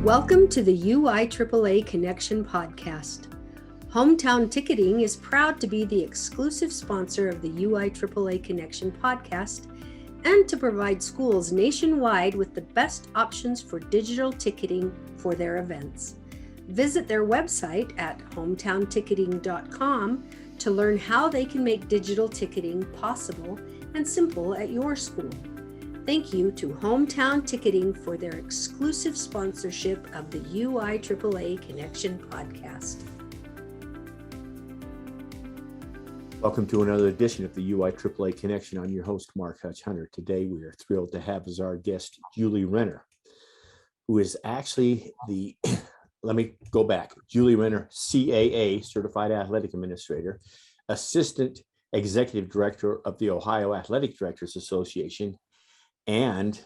Welcome to the UIAAA Connection podcast. Hometown Ticketing is proud to be the exclusive sponsor of the UIAAA Connection podcast and to provide schools nationwide with the best options for digital ticketing for their events. Visit their website at hometownticketing.com to learn how they can make digital ticketing possible and simple at your school. Thank you to Hometown Ticketing for their exclusive sponsorship of the UIAAA Connection podcast. Welcome to another edition of the UIAAA Connection. I'm your host, Mark Hutch Hunter. Today, we are thrilled to have as our guest, Julie Renner, who is actually let me go back, Julie Renner, CAA, Certified Athletic Administrator, Assistant Executive Director of the Ohio Athletic Directors Association, and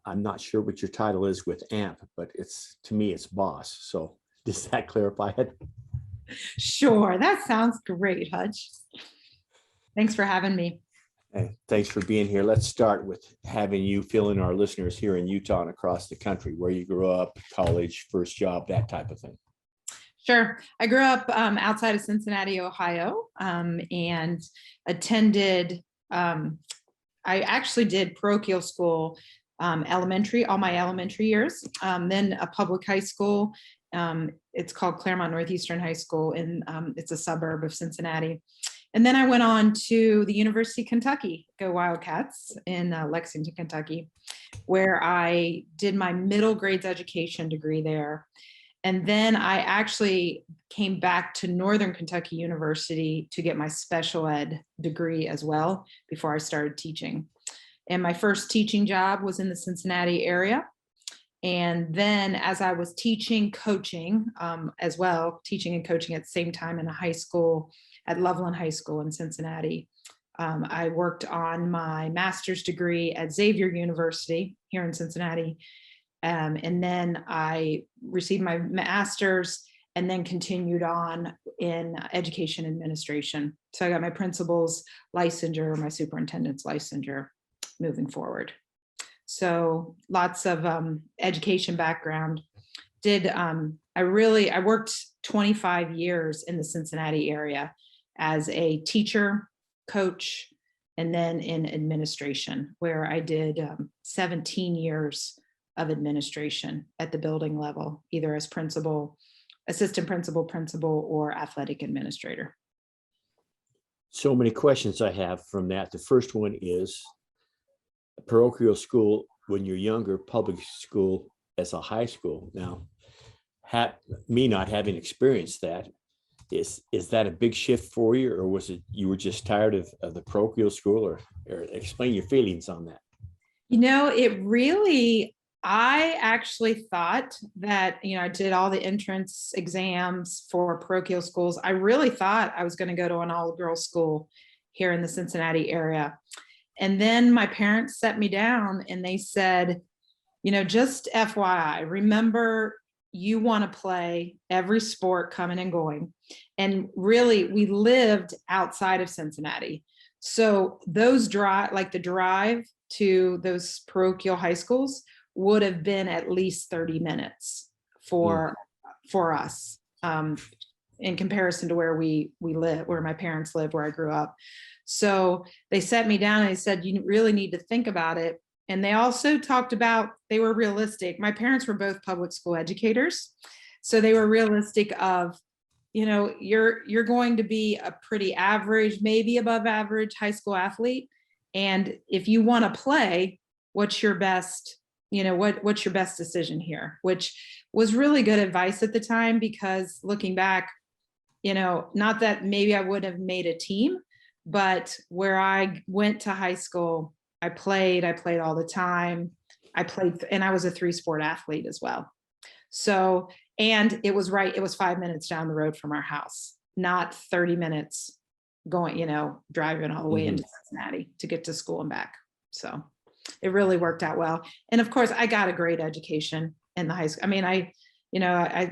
I'm not sure what your title is with AMP, but to me, it's boss. So does that clarify it? Sure. That sounds great, Hutch. Thanks for having me. Hey, thanks for being here. Let's start with having you fill in our listeners here in Utah and across the country, where you grew up, college, first job, that type of thing. Sure. I grew up outside of Cincinnati, Ohio, and attended I actually did parochial school, elementary, all my elementary years, then a public high school. It's called Claremont Northeastern High School, and it's a suburb of Cincinnati. And then I went on to the University of Kentucky, go Wildcats, in Lexington, Kentucky, where I did my middle grades education degree there. And then I actually came back to Northern Kentucky University to get my special ed degree as well before I started teaching. And my first teaching job was in the Cincinnati area. And then as I was teaching, coaching as well, teaching and coaching at the same time in a high school at Loveland High School in Cincinnati, I worked on my master's degree at Xavier University here in Cincinnati. And then I received my master's and then continued on in education administration. So I got my principal's licensure, my superintendent's licensure moving forward. So lots of education background. I worked 25 years in the Cincinnati area as a teacher, coach, and then in administration, where I did 17 years of administration at the building level, either as principal, assistant principal, or athletic administrator. So many questions I have from that. The first one is parochial school when you're younger, public school as a high school. Now, me not having experienced that, is that a big shift for you, or was it you were just tired of the parochial school, or explain your feelings on that? I actually thought that, I did all the entrance exams for parochial schools. I really thought I was going to go to an all-girls school here in the Cincinnati area. And then my parents set me down and they said, just FYI, remember you want to play every sport coming and going. And really, we lived outside of Cincinnati. So the drive to those parochial high schools would have been at least 30 minutes for us in comparison to where we live, where my parents live, where I grew up. So they set me down and they said, you really need to think about it. And they also talked about, they were realistic. My parents were both public school educators. So they were realistic of, you're going to be a pretty average, maybe above average high school athlete. And if you want to play, what's your best decision here? Which was really good advice at the time, because looking back, not that maybe I would have made a team, but where I went to high school, I played all the time. And I was a 3-sport athlete as well. So, and it was 5 minutes down the road from our house, not 30 minutes going, driving all the way into Cincinnati to get to school and back. So it really worked out well. And of course, I got a great education in the high school. I mean, I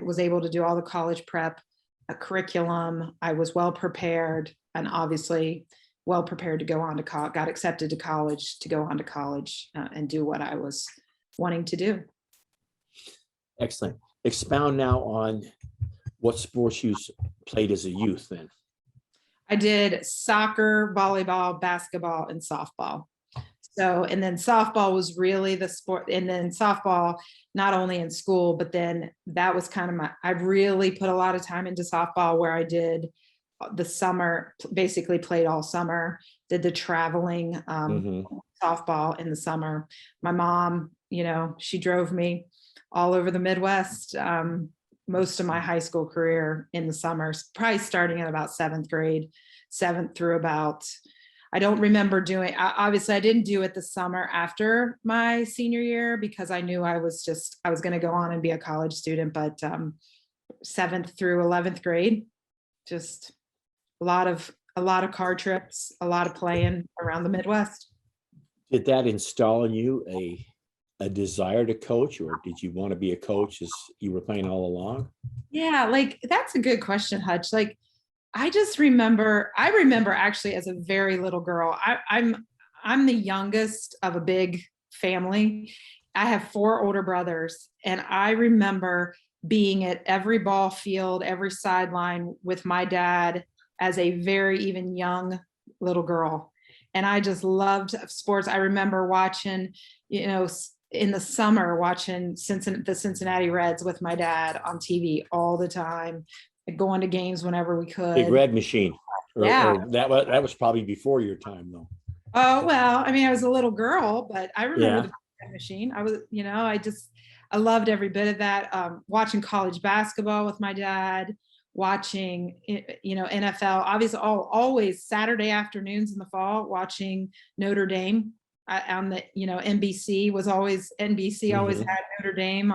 was able to do all the college prep, a curriculum. I was well prepared, and obviously well prepared to go on to college, got accepted to college, to go on to college and do what I was wanting to do. Excellent. Expound now on what sports you played as a youth then. I did soccer, volleyball, basketball, and softball. So, and then softball was really the sport. And then softball, not only in school, but then that was kind of I really put a lot of time into softball, where I did the summer, basically played all summer, did the traveling softball in the summer. My mom, she drove me all over the Midwest, most of my high school career in the summers, probably starting at about seventh grade, seventh through about, I don't remember obviously I didn't do it the summer after my senior year, because I knew I was going to go on and be a college student, but seventh through 11th grade, just a lot of car trips, a lot of playing around the Midwest. Did that install in you a desire to coach, or did you want to be a coach as you were playing all along? Yeah, that's a good question, Hutch. I remember actually as a very little girl, I'm the youngest of a big family. I have 4 older brothers, and I remember being at every ball field, every sideline with my dad as a very even young little girl. And I just loved sports. I remember watching, in the summer, watching the Cincinnati Reds with my dad on TV all the time, going to games whenever we could. Big Red Machine. Yeah. That was probably before your time, though. Oh, well, I mean, I was a little girl, but I remember the Big Red Machine. I was, I loved every bit of that. Watching college basketball with my dad, watching, NFL, obviously always Saturday afternoons in the fall, watching Notre Dame on the, NBC always had Notre Dame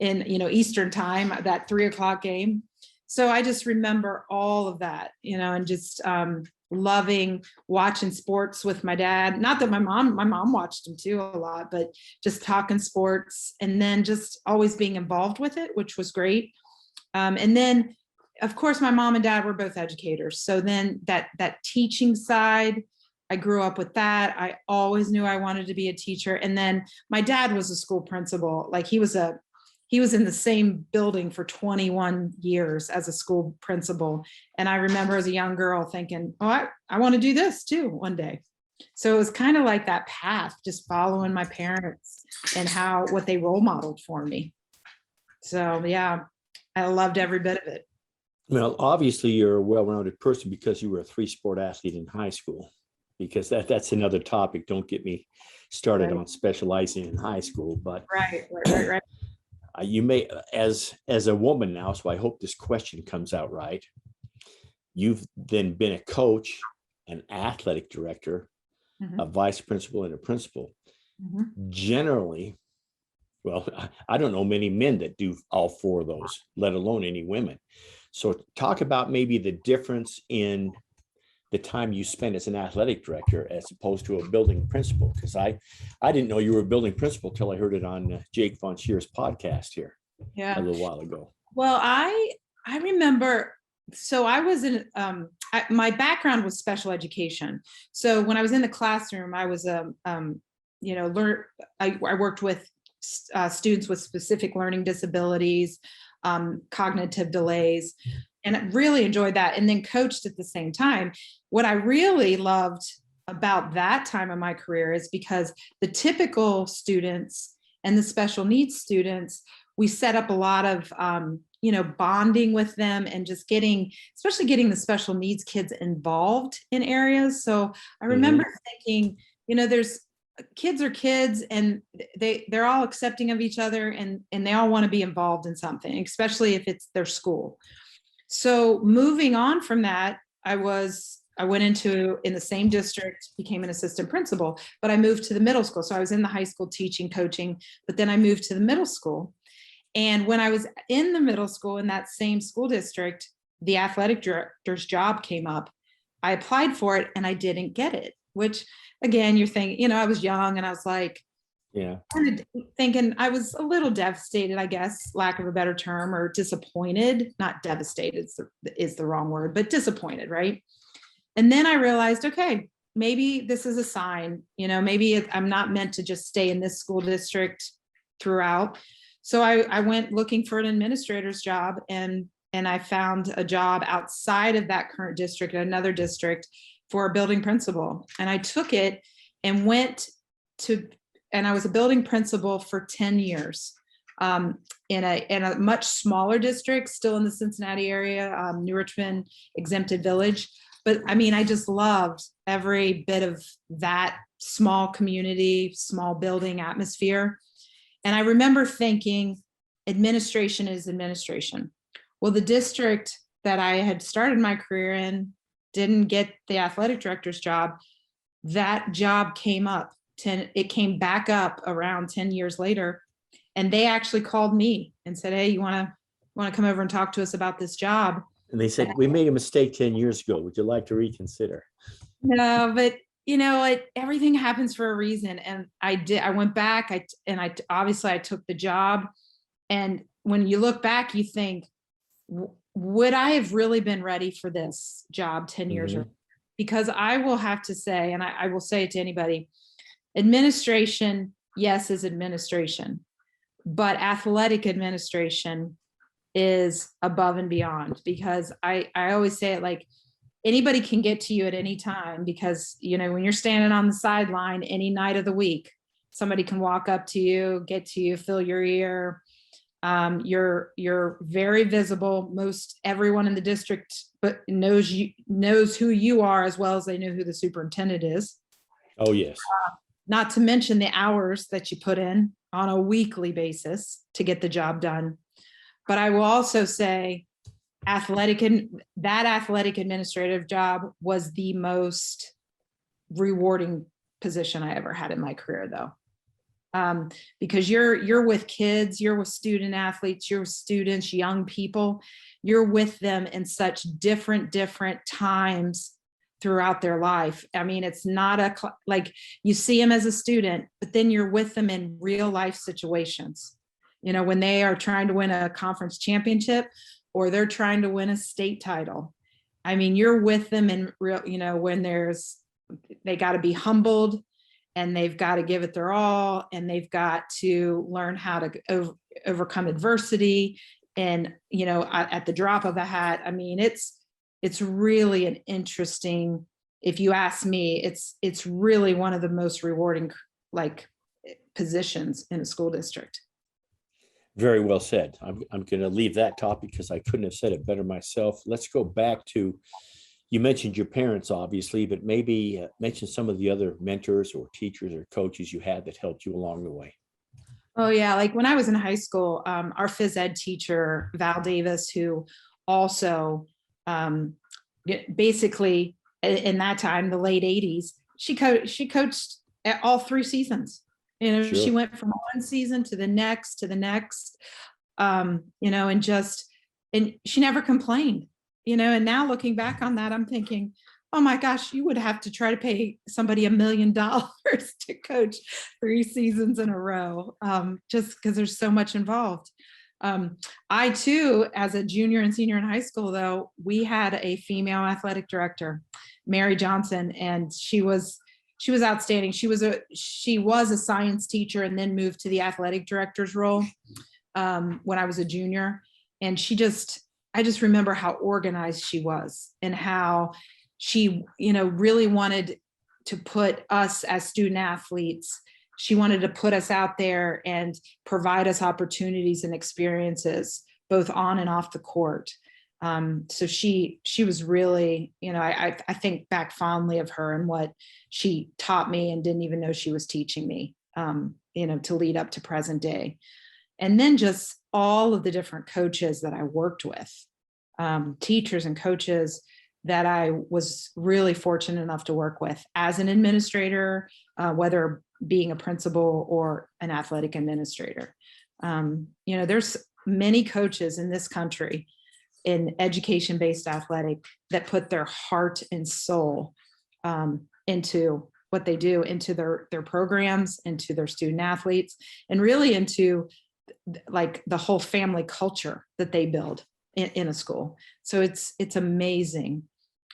in Eastern time, that 3:00 game. So I just remember all of that, and just loving watching sports with my dad. Not that my mom watched them too a lot, but just talking sports, and then just always being involved with it, which was great. And then, of course, my mom and dad were both educators. So then that teaching side, I grew up with that. I always knew I wanted to be a teacher. And then my dad was a school principal. He was in the same building for 21 years as a school principal. And I remember as a young girl thinking, oh, I want to do this too one day. So it was kind of like that path, just following my parents and what they role modeled for me. So yeah, I loved every bit of it. Well, obviously you're a well-rounded person because you were a 3-sport athlete in high school, because that's another topic. Don't get me started on specializing in high school, but right. You may, as a woman now, so I hope this question comes out right. You've then been a coach, an athletic director, a vice principal, and a principal. Generally, well, I don't know many men that do all 4 of those, let alone any women. So talk about maybe the difference in the time you spent as an athletic director as opposed to a building principal, because I didn't know you were a building principal till I heard it on Jake Von Scheer's podcast here a little while ago. Well, I remember, so I was in my background was special education. So when I was in the classroom, I was I worked with students with specific learning disabilities, cognitive delays, and I really enjoyed that, and then coached at the same time. What I really loved about that time of my career is because the typical students and the special needs students, we set up a lot of, bonding with them, and just especially getting the special needs kids involved in areas. So I remember thinking, there's kids are kids, and they're all accepting of each other, and they all want to be involved in something, especially if it's their school. So moving on from that, I went in the same district, became an assistant principal, but I moved to the middle school. So I was in the high school teaching, coaching, but then I moved to the middle school. And when I was in the middle school in that same school district, the athletic director's job came up. I applied for it and I didn't get it, which again, you're thinking, I was young, and I was like, kind of thinking, I was a little devastated, I guess, lack of a better term, or disappointed. Not devastated is the wrong word, but disappointed, right? And then I realized, okay, maybe this is a sign, maybe I'm not meant to just stay in this school district throughout. So I went looking for an administrator's job, and I found a job outside of that current district, another district, for a building principal. And I took it and and I was a building principal for 10 years in a much smaller district, still in the Cincinnati area, New Richmond Exempted Village. But I mean, I just loved every bit of that small community, small building atmosphere. And I remember thinking, administration is administration. Well, the district that I had started my career in didn't get the athletic director's job. That job came up. It came back up around 10 years later. And they actually called me and said, hey, you want to come over and talk to us about this job? And they said, we made a mistake 10 years ago. Would you like to reconsider? No, but everything happens for a reason. And I went back, obviously I took the job. And when you look back, you think, would I have really been ready for this job 10 years ago? Because I will have to say, and I will say it to anybody, administration, yes, is administration, but athletic administration is above and beyond, because I always say it like, anybody can get to you at any time, because, when you're standing on the sideline any night of the week, somebody can walk up to you, get to you, fill your ear. You're very visible. Most everyone in the district knows who you are, as well as they know who the superintendent is. Oh, yes. Not to mention the hours that you put in on a weekly basis to get the job done. But I will also say athletic administrative job was the most rewarding position I ever had in my career, though. Because you're with kids, you're with student athletes, you're with students, young people, you're with them in such different times throughout their life. I mean, it's not like you see them as a student, but then you're with them in real life situations. When they are trying to win a conference championship, or they're trying to win a state title. I mean, you're with them in real, when they got to be humbled, and they've got to give it their all, and they've got to learn how to overcome adversity. And, at the drop of a hat, I mean, it's really an interesting, if you ask me, it's really one of the most rewarding, positions in a school district. Very well said. I'm going to leave that topic because I couldn't have said it better myself. Let's go back to, you mentioned your parents, obviously, but maybe mention some of the other mentors or teachers or coaches you had that helped you along the way. Oh, yeah. Like when I was in high school, our phys ed teacher, Val Davis, who also basically in that time, the late 80s, she coached at all 3 seasons. Sure. She went from one season to the next, and she never complained, and now looking back on that, I'm thinking, oh my gosh, you would have to try to pay somebody $1 million to coach 3 seasons in a row, just because there's so much involved. I too, as a junior and senior in high school, though, we had a female athletic director, Mary Johnson, and she was outstanding. She was a science teacher and then moved to the athletic director's role when I was a junior. And I just remember how organized she was, and how she, really wanted to put us as student athletes. She wanted to put us out there and provide us opportunities and experiences, both on and off the court. So she was really, I think back fondly of her and what she taught me and didn't even know she was teaching me, to lead up to present day. And then just all of the different coaches that I worked with, teachers and coaches that I was really fortunate enough to work with as an administrator, whether being a principal or an athletic administrator. There's many coaches in this country in education-based athletic that put their heart and soul into what they do, into their programs, into their student athletes, and really into the whole family culture that they build in a school. So it's amazing,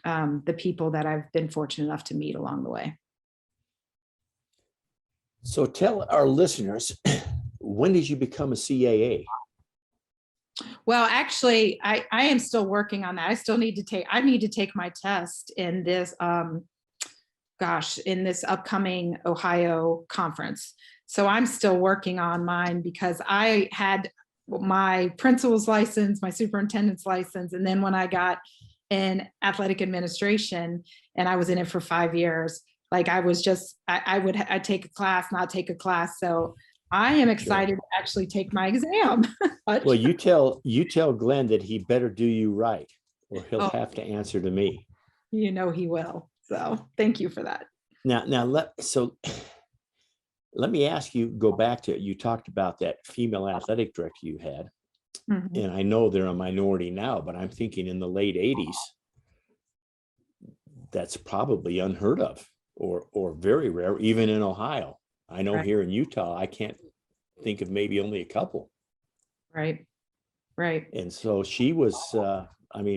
the people that I've been fortunate enough to meet along the way. So tell our listeners when did you become a CAA? Well, actually, I am still working on that. I need to take my test in this, in this upcoming Ohio conference. So I'm still working on mine because I had my principal's license, my superintendent's license. And then when I got in athletic administration and I was in it for 5 years, like I was just, I'd take a class, not take a class. So I am excited to actually take my exam. Well, you tell Glenn that he better do you right, or he'll Oh. have to answer to me. You know he will. So thank you for that. Now let me ask you, go back to it. You talked about that female athletic director you had. Mhm. And I know they're a minority now, but I'm thinking in the late 80s, that's probably unheard of or very rare, even in Ohio. I know Right. here in Utah, I can't think of maybe only a couple. Right. Right. And so she was,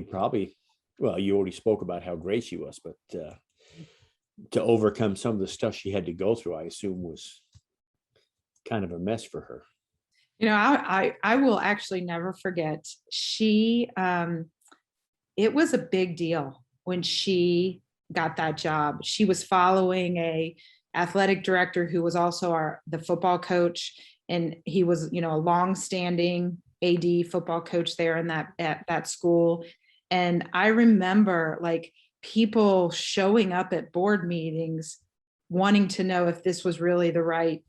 probably, well, you already spoke about how great she was, but to overcome some of the stuff she had to go through, I assume was kind of a mess for her. You know, I will actually never forget. It was a big deal when she got that job. She was following a athletic director who was also the football coach, and he was, a longstanding AD football coach there at that school. And I remember like people showing up at board meetings wanting to know if this was really the right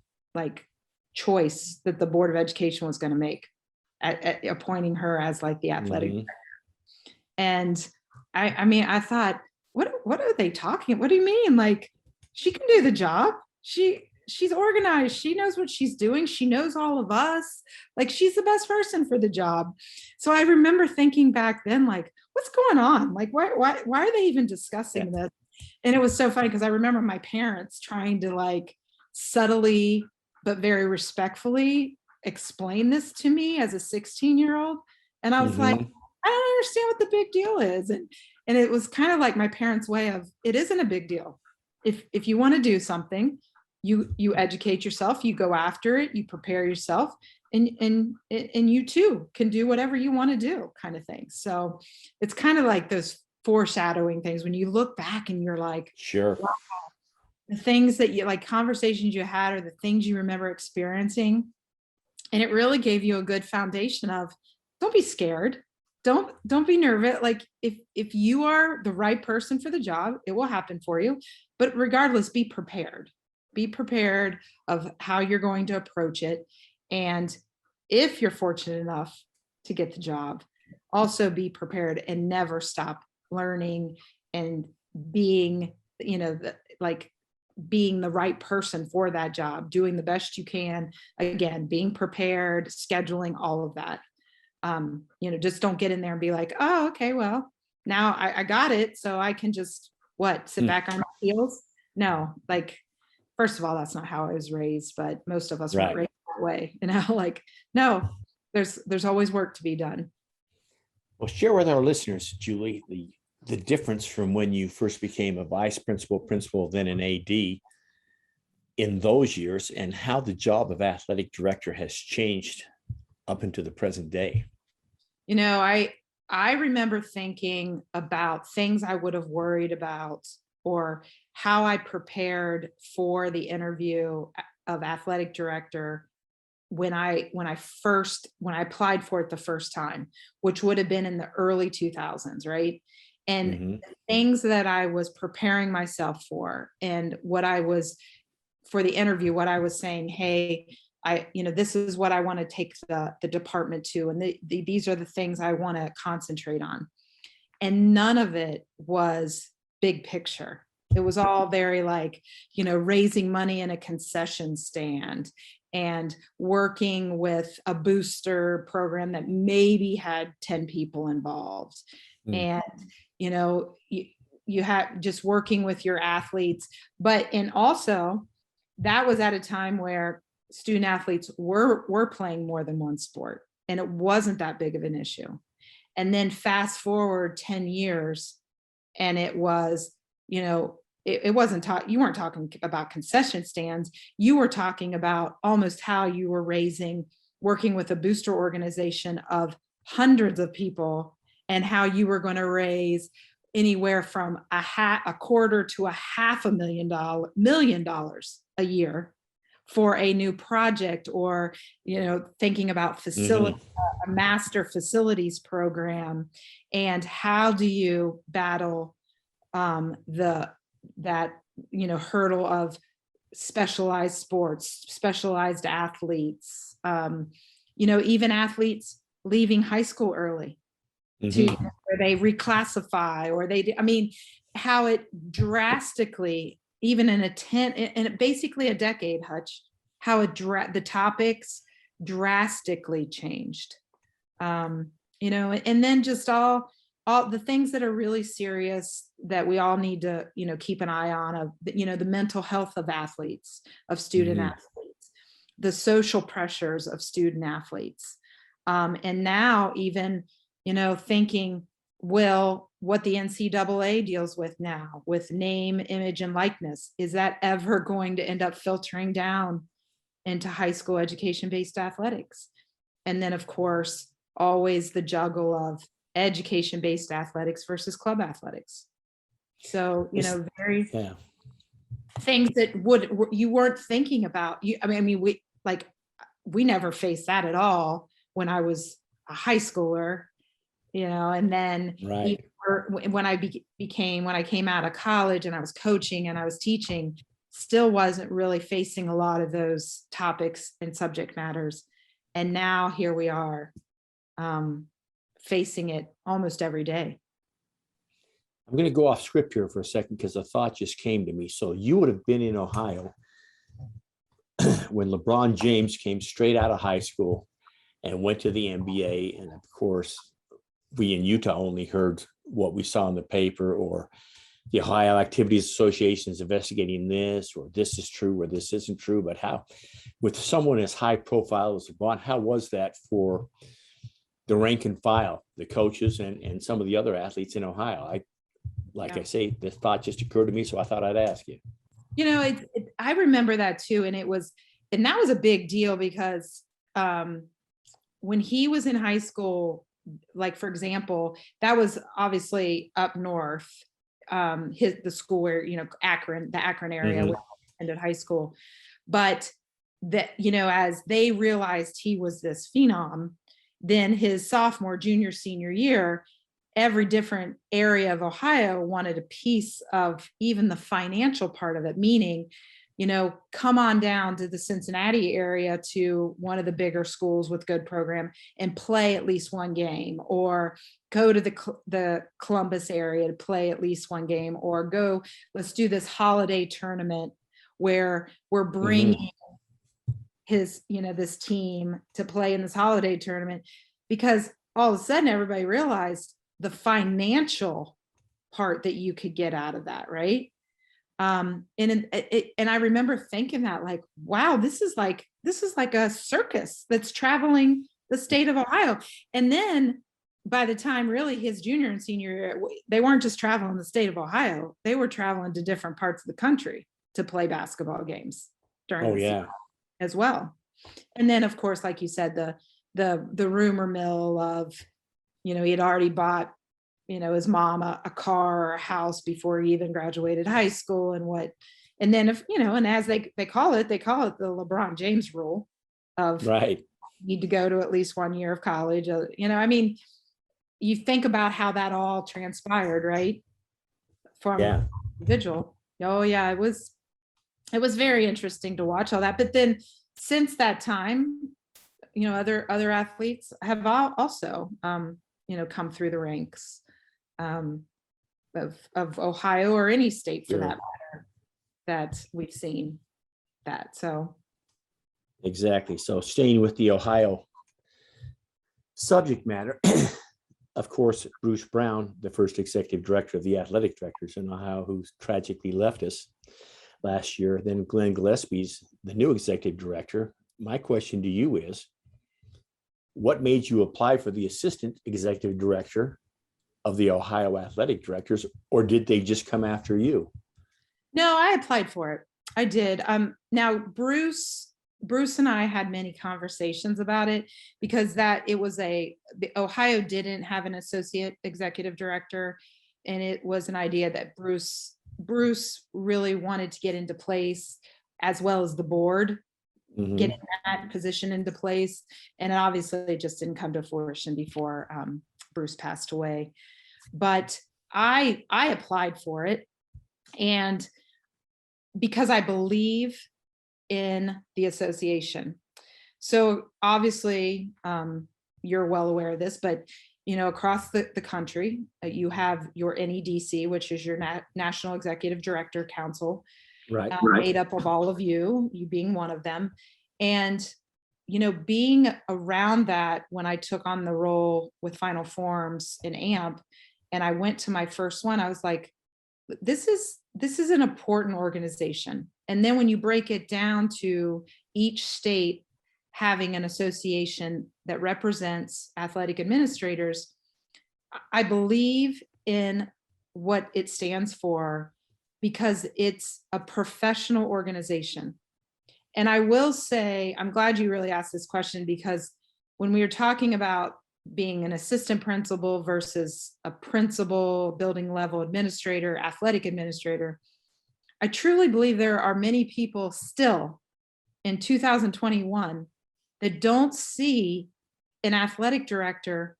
choice that the Board of Education was going to make at appointing her as like the athletic director. And I thought, what are they talking? What do you mean? Like, she can do the job. She's organized. She knows what she's doing. She knows all of us. Like, she's the best person for the job. So I remember thinking back then, like, what's going on? Like, why are they even discussing this? And it was so funny because I remember my parents trying to like subtly but very respectfully explain this to me as a 16-year-old. And I was like, I don't understand what the big deal is. And it was kind of like my parents' way of, it isn't a big deal. If you want to do something, you educate yourself, you go after it, you prepare yourself, and you too can do whatever you want to do, kind of thing. So it's kind of like those foreshadowing things when you look back and you're like, sure, wow, the things that you like, conversations you had, or the things you remember experiencing. And it really gave you a good foundation of, don't be scared. Don't be nervous. Like, if you are the right person for the job, it will happen for you. But regardless, be prepared. Be prepared of how you're going to approach it. And if you're fortunate enough to get the job, also be prepared and never stop learning and being, being the right person for that job, doing the best you can. Again, being prepared, scheduling, all of that. Just don't get in there and be like, oh, okay, well, now I got it, so I can just sit back on my heels. No, like, first of all, that's not how I was raised, but most of us weren't raised that way. No, there's always work to be done. Well, share with our listeners, Julie, the difference from when you first became a vice principal, then an AD in those years, and how the job of athletic director has changed up into the present day. I remember thinking about things I would have worried about, or how I prepared for the interview of athletic director when I applied for it the first time, which would have been in the early 2000s, right? And the things that I was preparing myself for, and what I was for the interview, what I was saying, hey, this is what I want to take the department to, and these are the things I want to concentrate on. And none of it was big picture. It was all very raising money in a concession stand and working with a booster program that maybe had 10 people involved. And, you had just working with your athletes, and also that was at a time where student athletes were playing more than one sport, and it wasn't that big of an issue. And then fast forward 10 years, and it was, it wasn't taught, you weren't talking about concession stands. You were talking about almost how you were working with a booster organization of hundreds of people, and how you were going to raise anywhere from a quarter to $500,000 a year for a new project, or, thinking about facility, a master facilities program. And how do you battle that hurdle of specialized sports, specialized athletes, even athletes leaving high school early to where they reclassify, or how it drastically, even in basically a decade, Hutch, how the topics drastically changed. And then just all the things that are really serious that we all need to, keep an eye on, of, the mental health of athletes, of student athletes, the social pressures of student athletes. And now even, thinking, well, what the NCAA deals with now with name, image, and likeness, is that ever going to end up filtering down into high school education-based athletics? And then, of course, always the juggle of education-based athletics versus club athletics. So, very things that you weren't thinking about. We never faced that at all when I was a high schooler, and then when I when I came out of college and I was coaching and I was teaching, still wasn't really facing a lot of those topics and subject matters. And now here we are, facing it almost every day. I'm going to go off script here for a second because a thought just came to me. So you would have been in Ohio when LeBron James came straight out of high school and went to the NBA. And of course, we in Utah only heard what we saw in the paper, or the Ohio Activities Association is investigating this, or this is true, or this isn't true. But how, with someone as high profile as LeBron, how was that for the rank and file, the coaches and some of the other athletes in Ohio? I say, this thought just occurred to me, so I thought I'd ask you. I remember that too. And that was a big deal because when he was in high school, like, for example, that was obviously up north, the school where, Akron, the Akron area where I attended high school. But that, as they realized he was this phenom, then his sophomore, junior, senior year, every different area of Ohio wanted a piece of even the financial part of it, meaning, come on down to the Cincinnati area to one of the bigger schools with good program and play at least one game, or go to the Columbus area to play at least one game, or let's do this holiday tournament where we're bringing this team to play in this holiday tournament, because all of a sudden everybody realized the financial part that you could get out of that, right? And I remember thinking that, like, wow, this is like a circus that's traveling the state of Ohio. And then by the time really his junior and senior year, they weren't just traveling the state of Ohio, they were traveling to different parts of the country to play basketball games during the season as well. And then, of course, like you said, the rumor mill of, he had already bought, his mom a car or a house before he even graduated high school, and then and as they call it the LeBron James rule of need to go to at least 1 year of college. You think about how that all transpired, right? From individual. Oh yeah, it was very interesting to watch all that. But then since that time, other athletes have also come through the ranks of Ohio, or any state for that matter, that we've seen that. So exactly. So staying with the Ohio subject matter, of course, Bruce Brown, the first executive director of the athletic directors in Ohio, who tragically left us last year. Then Glenn Gillespie's the new executive director. My question to you is, what made you apply for the assistant executive director of the Ohio athletic directors, or did they just come after you? No, I applied for it. I did. Now Bruce and I had many conversations about it because the Ohio didn't have an associate executive director, and it was an idea that Bruce really wanted to get into place, as well as the board Mhm. getting that position into place. And it obviously just didn't come to fruition before Bruce passed away. But I applied for it, and because I believe in the association. So obviously, you're well aware of this, but across the country, you have your NEDC, which is your National Executive Director Council, Right. made up of all of you being one of them. And being around that when I took on the role with Final Forms in AMP, and I went to my first one, I was like, this is an important organization. And then when you break it down to each state having an association that represents athletic administrators, I believe in what it stands for because it's a professional organization. And I will say, I'm glad you really asked this question, because when we were talking about being an assistant principal versus a principal, building level administrator, athletic administrator, I truly believe there are many people still in 2021 that don't see an athletic director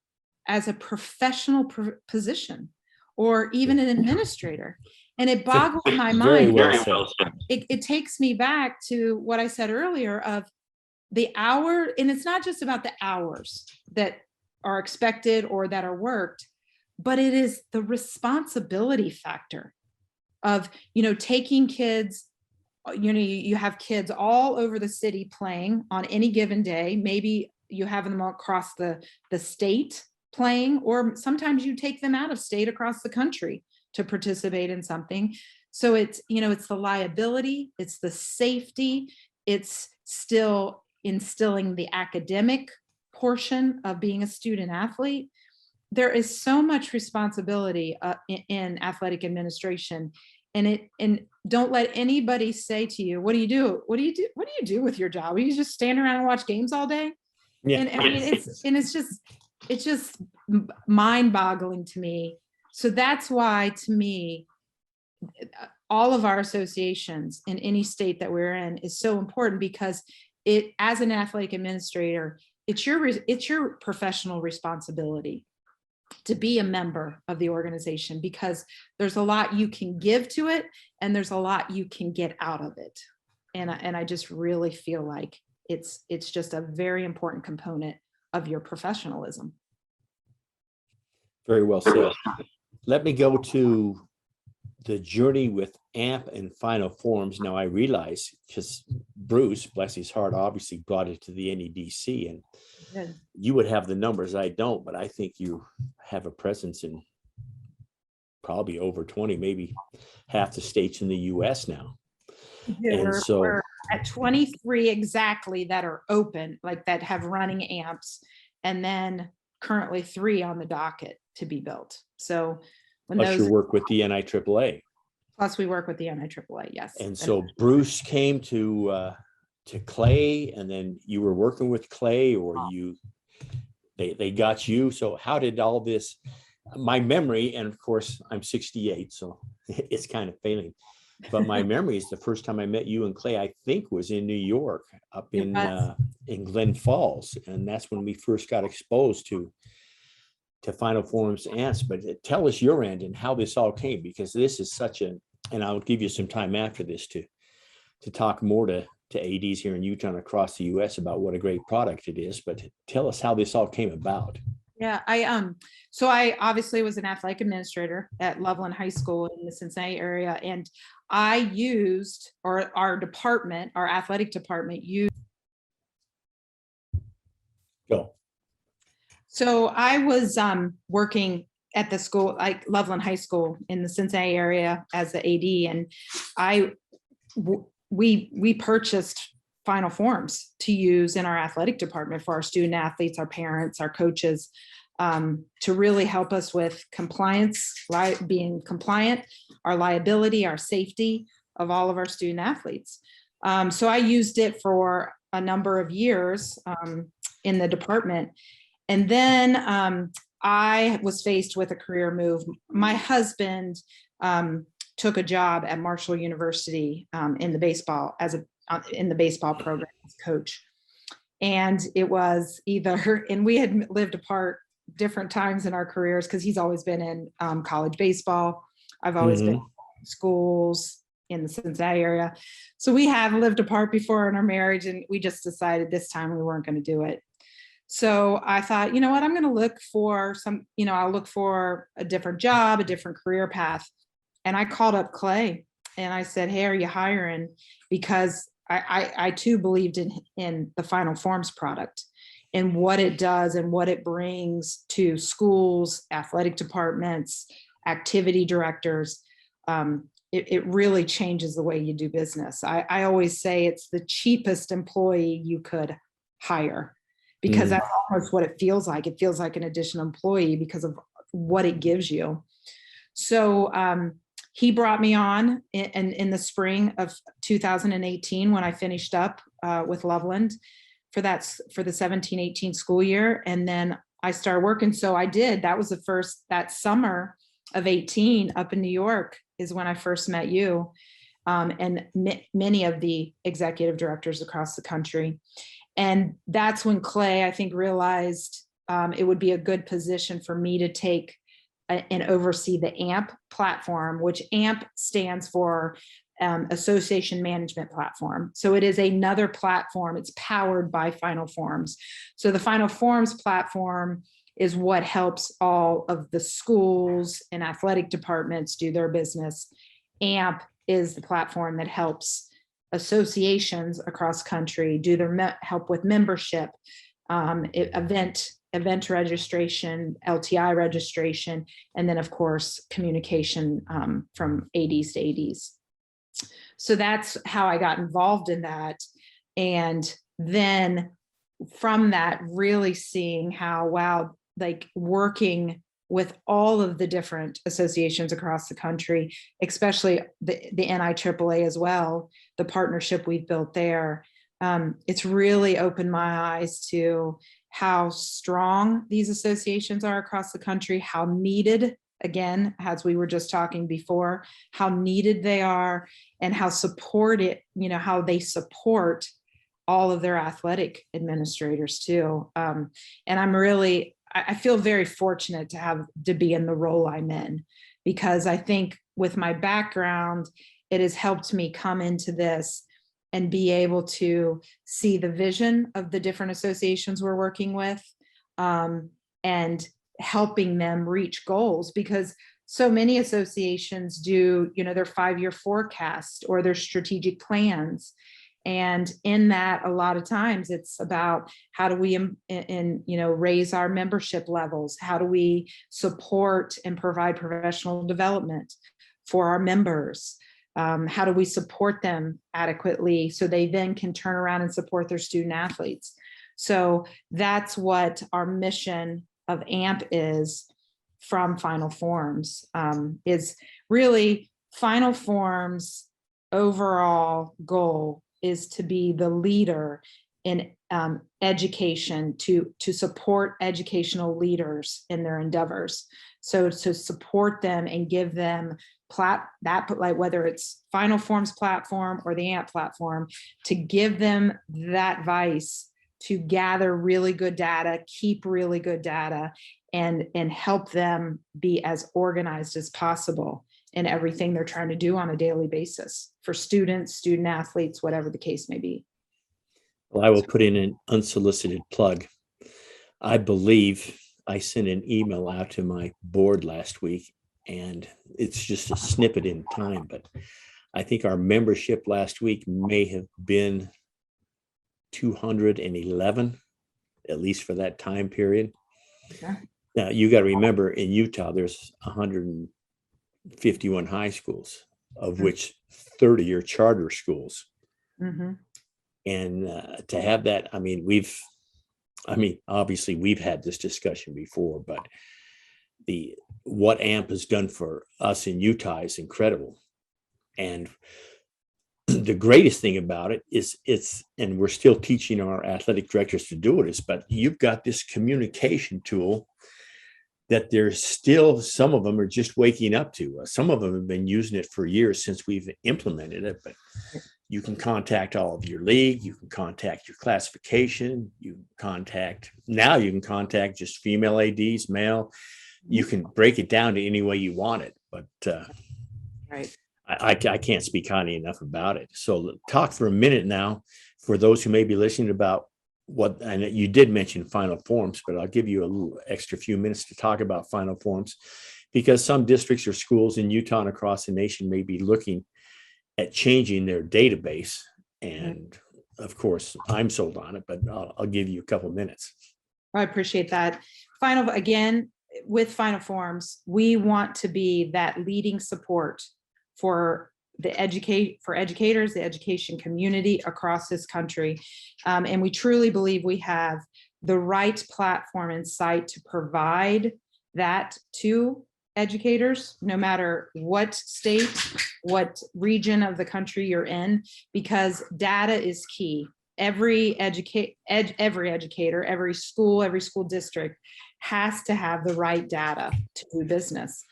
as a professional position, or even an administrator. And it boggles my Very mind. well said. It takes me back to what I said earlier of the hour, and it's not just about the hours that are expected or that are worked, but it is the responsibility factor of taking kids. You have kids all over the city playing on any given day. Maybe you have them across the state playing, or sometimes you take them out of state across the country to participate in something. So it's it's the liability, it's the safety, it's still instilling the academic portion of being a student athlete. There is so much responsibility in athletic administration, and don't let anybody say to you, what do you do with your job? You just stand around and watch games all day? Yeah. And I mean, it's just mind-boggling to me. So that's why, to me, all of our associations in any state that we're in is so important, because it, as an athletic administrator, it's your professional responsibility to be a member of the organization, because there's a lot you can give to it and there's a lot you can get out of it. And I just really feel like it's just a very important component of your professionalism. Very well said. Let me go to the journey with AMP and Final Forms. Now, I realize, because Bruce, bless his heart, obviously brought it to the NEDC, and Good. you would have the numbers. I don't, but I think you have a presence in probably over 20, maybe half the states in the US now. Yeah, And so we're at 23 exactly that are open, like that have running amps, and then currently 3 on the docket to be built. So when plus those, your work with the NIAAA. plus we work with the NIAAA, yes. And so Bruce came to Clay, and then you were working with Clay, or they got you. So how did all this, my memory, and of course I'm 68, so it's kind of failing, but my memory is the first time I met you and Clay, I think, was in New York, up in Glen Falls, and that's when we first got exposed to Final Forms amps. But tell us your end and how this all came, because this is such a, and I'll give you some time after this to talk more to ADs here in Utah and across the US about what a great product it is. But tell us how this all came about. Yeah, so I obviously was an athletic administrator at Loveland High School in the Cincinnati area, and I used, or our department, our athletic department used. Go. So I was working at the school, like Loveland High School in the Cincinnati area, as the AD, and we purchased Final Forms to use in our athletic department for our student athletes, our parents, our coaches, to really help us with compliance, being compliant, our liability, our safety, of all of our student athletes. So I used it for a number of years in the department. And then I was faced with a career move. My husband took a job at Marshall University in the baseball program as coach. And it was either, and we had lived apart different times in our careers because he's always been in college baseball. I've always been in schools in the Cincinnati area. So we have lived apart before in our marriage, and we just decided this time we weren't going to do it. So I thought, you know what, I'm going to look for I'll look for a different job, a different career path. And I called up Clay and I said, hey, are you hiring? Because I too believed in the Final Forms product and what it does and what it brings to schools, athletic departments, activity directors. It really changes the way you do business. I always say it's the cheapest employee you could hire, because that's almost what it feels like. It feels like an additional employee because of what it gives you. So he brought me on in the spring of 2018 when I finished up with Loveland for the 17-18 school year. And then I started working. So I did. That was that summer of 18 up in New York is when I first met you and many of the executive directors across the country. And that's when Clay, I think, realized it would be a good position for me to take and oversee the AMP platform, which AMP stands for Association Management Platform. So it is another platform. It's powered by Final Forms. So the Final Forms platform is what helps all of the schools and athletic departments do their business. AMP is the platform that helps associations across country do their help with membership, event registration, LTI registration, and then of course communication from ADs to ADs. So that's how I got involved in that. And then from that, really seeing how, wow, like working with all of the different associations across the country, especially the NIAAA as well, the partnership we've built there. It's really opened my eyes to how strong these associations are across the country, how needed, again, as we were just talking before, how needed they are, and how how they support all of their athletic administrators too. And I feel very fortunate to be in the role I'm in, because I think with my background, it has helped me come into this and be able to see the vision of the different associations we're working with, and helping them reach goals, because so many associations do, their 5-year forecast or their strategic plans. And in that, a lot of times it's about how do we raise our membership levels? How do we support and provide professional development for our members? How do we support them adequately so they then can turn around and support their student athletes? So that's what our mission of AMP is from Final Forms, is really Final Forms' overall goal is to be the leader in education, to support educational leaders in their endeavors. So to support them and give them whether it's Final Forms platform or the AMP platform, to give them that advice to gather really good data, keep really good data, and help them be as organized as possible in everything they're trying to do on a daily basis for students, student athletes, whatever the case may be. Well, I will put in an unsolicited plug. I believe I sent an email out to my board last week, and it's just a snippet in time, but I think our membership last week may have been 211, at least for that time period. Okay. Now, you got to remember, in Utah, there's 151 high schools, of which 30 are charter schools. Mm-hmm. And to have that, obviously we've had this discussion before, but what AMP has done for us in Utah is incredible. And the greatest thing about it is and we're still teaching our athletic directors to do it, but you've got this communication tool that there's still, some of them are just waking up to. Some of them have been using it for years since we've implemented it, but you can contact all of your league, you can contact your classification, you can contact just female ADs, male. You can break it down to any way you want it, but Right. I can't speak highly enough about it. So talk for a minute now for those who may be listening about what, and you did mention final forms, but I'll give you a little extra few minutes to talk about final forms, because some districts or schools in Utah and across the nation may be looking at changing their database. And of course, I'm sold on it, but I'll give you a couple of minutes. I appreciate that. Again, with final forms, we want to be that leading support for educators, the education community across this country. And we truly believe we have the right platform and site to provide that to educators, no matter what state, what region of the country you're in, because data is key. Every educator, every school district has to have the right data to do business,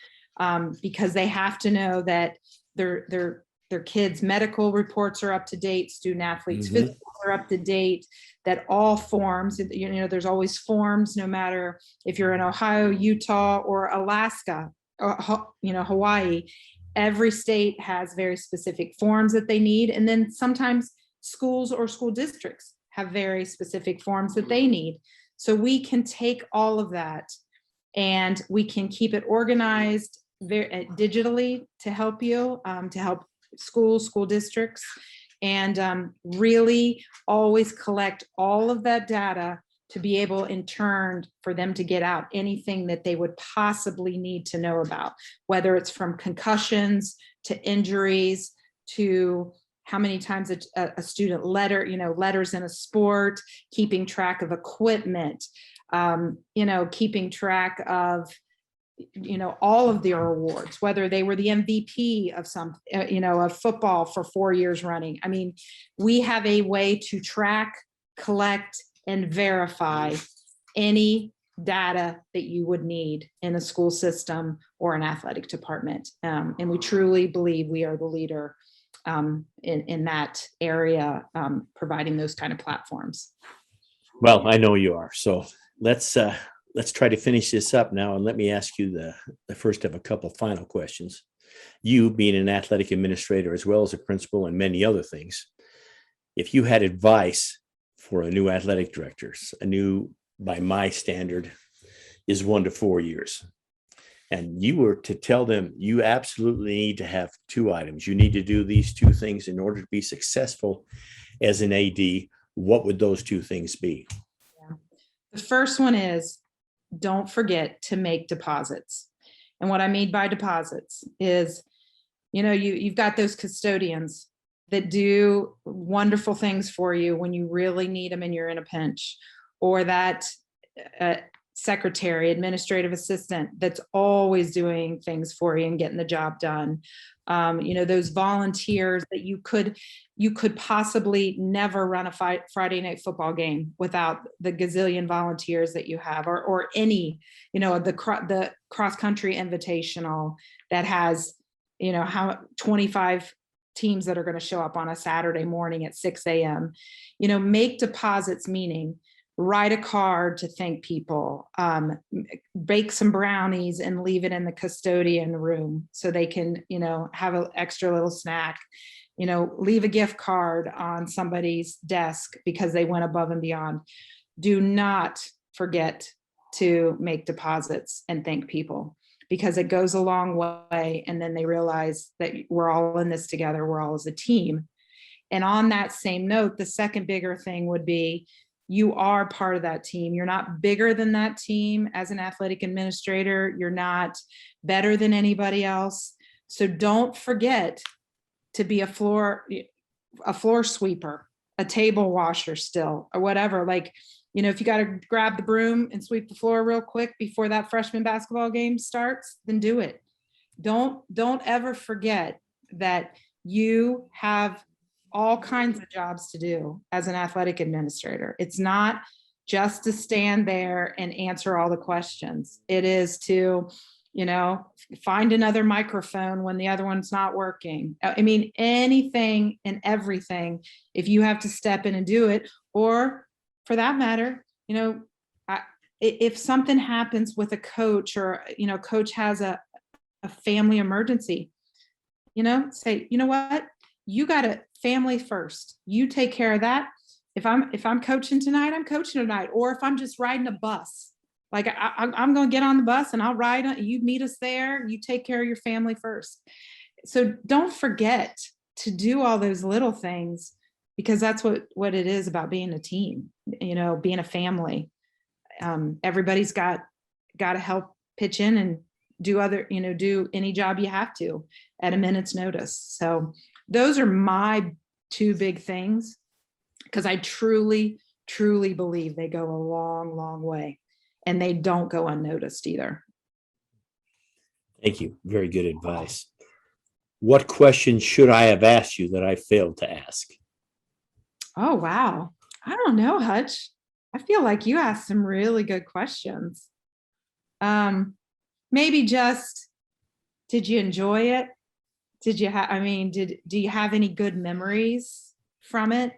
because they have to know that their kids' medical reports are up to date, student athletes' physicals are up to date, that all forms, there's always forms, no matter if you're in Ohio, Utah, or Alaska, or Hawaii. Every state has very specific forms that they need, and then sometimes schools or school districts have very specific forms that they need. So we can take all of that and we can keep it organized digitally to help you, to help school districts, and really always collect all of that data to be able in turn for them to get out anything that they would possibly need to know about, whether it's from concussions to injuries to how many times a student letters in a sport, keeping track of equipment, keeping track of all of their awards, whether they were the MVP of of football for 4 years running. I mean, we have a way to track, collect, and verify any data that you would need in a school system or an athletic department. And we truly believe we are the leader in that area, providing those kind of platforms. Well, I know you are. So let's try to finish this up now, and let me ask you the first of a couple final questions. You, being an athletic administrator as well as a principal and many other things, if you had advice for a new athletic director, by my standard, is 1 to 4 years, and you were to tell them you absolutely need to have 2 items, you need to do these 2 things in order to be successful as an AD, what would those 2 things be? Yeah. The first one is, don't forget to make deposits. And what I mean by deposits is, you've got those custodians that do wonderful things for you when you really need them and you're in a pinch, or that secretary, administrative assistant that's always doing things for you and getting the job done. Those volunteers that you could possibly never run a Friday night football game without the gazillion volunteers that you have, or any, the cross country invitational that has, 25 teams that are going to show up on a Saturday morning at 6 a.m. Make deposits, meaning write a card to thank people, bake some brownies and leave it in the custodian room so they can, have an extra little snack, leave a gift card on somebody's desk because they went above and beyond. Do not forget to make deposits and thank people, because it goes a long way. And then they realize that we're all in this together. We're all as a team. And on that same note, the second bigger thing would be, you are part of that team. You're not bigger than that team as an athletic administrator. You're not better than anybody else. So don't forget to be a floor sweeper, a table washer still, or whatever. If you got to grab the broom and sweep the floor real quick before that freshman basketball game starts, then do it. Don't ever forget that you have all kinds of jobs to do as an athletic administrator. It's not just to stand there and answer all the questions. It is to, find another microphone when the other one's not working. I mean, anything and everything, if you have to step in and do it, or for that matter, if something happens with a coach, or, coach has a family emergency, say, you know what, you got a family first. You take care of that. If I'm coaching tonight, I'm coaching tonight. Or if I'm just riding a bus, like I'm going to get on the bus and I'll ride. You meet us there. You take care of your family first. So don't forget to do all those little things, because that's what it is about being a team, being a family. Everybody's got to help pitch in and do any job you have to at a minute's notice. So those are my two big things, because I truly, truly believe they go a long, long way, and they don't go unnoticed either. Thank you. Very good advice. What question should I have asked you that I failed to ask? Oh, wow. I don't know, Hutch. I feel like you asked some really good questions. Maybe just, did you enjoy it? Did you do you have any good memories from it?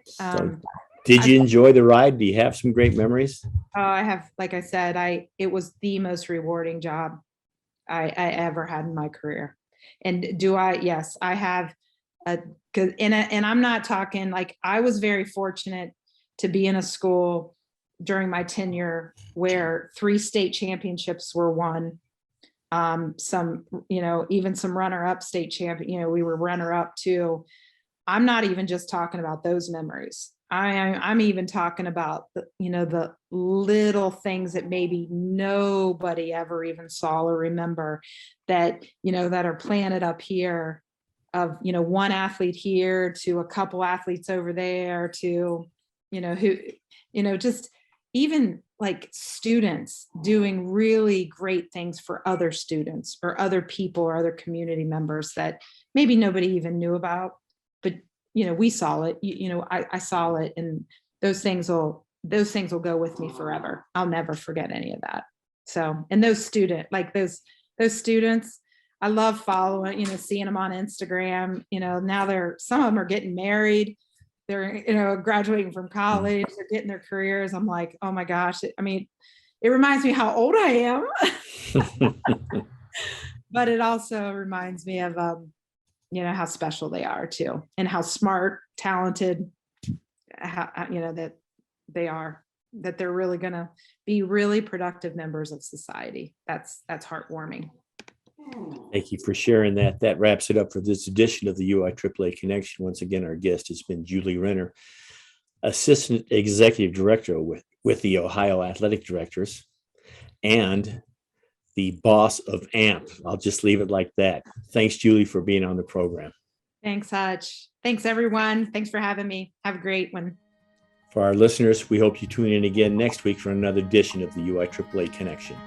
Did you enjoy the ride? Do you have some great memories? I have, like I said, it was the most rewarding job I ever had in my career. And yes, I have and I'm not talking, like, I was very fortunate to be in a school during my tenure where 3 state championships were won. Some, even some runner-up state champion, we were runner-up too. I'm not even just talking about those memories. I'm even talking about the little things that maybe nobody ever even saw or remember, that that are planted up here, of one athlete here to a couple athletes over there to who just even like students doing really great things for other students or other people or other community members that maybe nobody even knew about, but we saw it. I saw it, and those things will go with me forever. I'll never forget any of that. So, and those students, I love following, seeing them on Instagram. Now some of them are getting married. They're graduating from college. They're getting their careers. I'm like, oh my gosh. It reminds me how old I am, but it also reminds me of how special they are too, and how smart, talented, that they are, that they're really going to be really productive members of society. That's heartwarming. Thank you for sharing that. That wraps it up for this edition of the UIAAA Connection. Once again, our guest has been Julie Renner, Assistant Executive Director with the Ohio Athletic Directors, and the boss of AMP. I'll just leave it like that. Thanks, Julie, for being on the program. Thanks, Hutch. Thanks, everyone. Thanks for having me. Have a great one. For our listeners, we hope you tune in again next week for another edition of the UIAAA Connection.